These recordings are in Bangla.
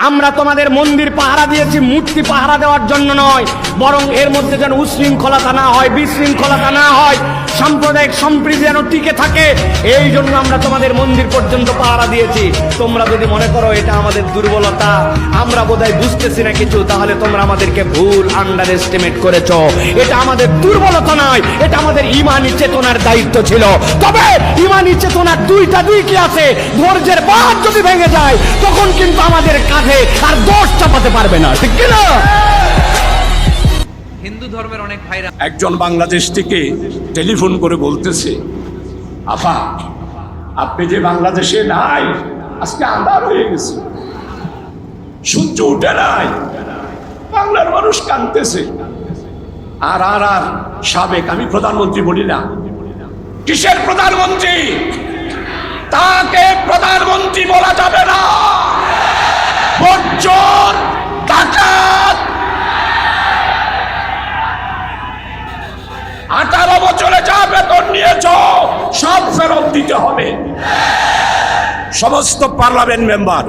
আমরা তোমাদের মন্দির পাহারা দিয়েছি মূর্তি পাহারা দেওয়ার জন্য নয়, বরং এর মধ্যে যেন উশৃঙ্খলতা না হয়, বিশৃঙ্খলতা না হয়, সাম্প্রদায়িক সম্প্রীতি যেন টিকে থাকে, এই জন্য আমরা তোমাদের মন্দির পর্যন্ত পাহারা দিয়েছি। তোমরা যদি মনে করো এটা আমাদের দুর্বলতা, আমরা বোধহয় বুঝতেছি না কিছু, তাহলে তোমরা আমাদেরকে ভুল আন্ডার এস্টিমেট করেছো। এটা আমাদের দুর্বলতা নয়, এটা আমাদের ইমানি চেতনার দায়িত্ব ছিল। তবে ইমানি চেতনার দুইটা দিক আছে, ধৈর্যের বাঁধ যদি ভেঙে যায় তখন কিন্তু আমাদের কাঁধে আর দোষ চাপাতে পারবে না, ঠিক কিনা? হিন্দু ধর্মের অনেক ভাইরা একজন বাংলাদেশ থেকে টেলিফোন করে বলতেছে, আফা আপনি যে বাংলাদেশে নাই, আজকে আন্ধার হয়ে গেছে, সূর্য উঠে নাই, বাংলার মানুষ কাঁদতেছে। আর আর আর সাবেক, আমি প্রধানমন্ত্রী বলি না, কিসের প্রধানমন্ত্রী? তাকে প্রধানমন্ত্রী বলা যাবে না। বজ্জর, ডাকাত, 18 বছরে যা বেতন নিয়েছ সব ফেরত দিতে হবে। সমস্ত পার্লামেন্ট মেম্বার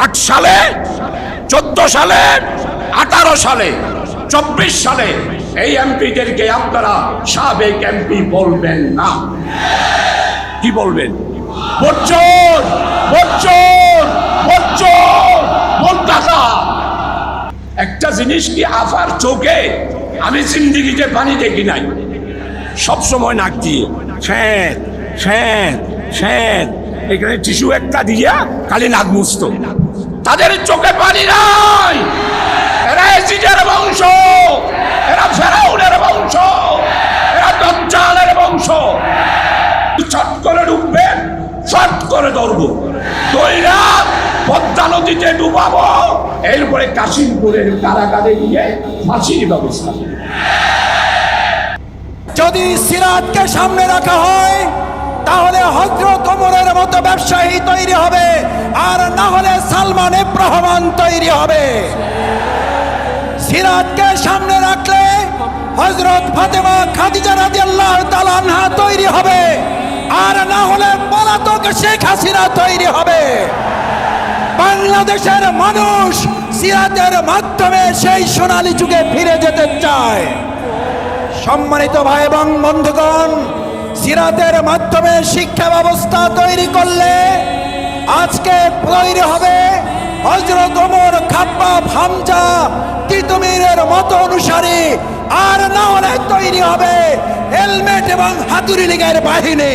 8 সালে, 14 সালে, 18 সালে, 24 সালে এই এমপিদেরকে আপনারা সাবেক এমপি বলবেন না। কি বলবেন? বজ্জর, বজ্জর, বজ্জর, বজ্জাতা। একটা জিনিস কি আফার চোখে আমি জিন্দিগিতে পানি দেখি নাই, সব সময় নাক দিয়ে শ্যাঁত শ্যাঁত শ্যাঁত, এখানে টিস্যু একটা দিয়া খালি নাক মুছত। তাদের চোখে পানি নাই। এরা এসিডের বংশ, এরা ফেরাউনের বংশ, এরা দাজ্জালের বংশ। ছট করে ডুববে, ছট করে ধরবো, দইরা পদ্মা নদীতে ডুবাবো, এরপরে কাশিমপুরের কারাগারে গিয়ে ফাঁসির ব্যবস্থা। যদি সিরাতকে সামনে রাখা হয় তাহলে হযরত ওমরের মতো ব্যবসায়ী তৈরি হবে, আর না হলে সালমান ইবনে রহমান তৈরি হবে। সিরাতকে সামনে রাখলে হযরত ফাতেমা খাদিজা রাদিয়াল্লাহু তাআলা আনহা তৈরি হবে, আর না হলে পলাতক শেখ হাসিনা তৈরি হবে। বাংলাদেশের মানুষ সিরাতের মাধ্যমে সেই সোনালী যুগে ফিরে যেতে চায়। সম্মানিত ভাই এবং বন্ধুগণ, সিরাতের মাধ্যমে শিক্ষা ব্যবস্থা তৈরি করলে আজকে তৈরি হবে হযরত ওমর, খাব্বাব, হামজা, তিতুমীরের মতো অনুসারী, আর না হলে তৈরি হবে হেলমেট এবং হাতুড়ি লীগের বাহিনী।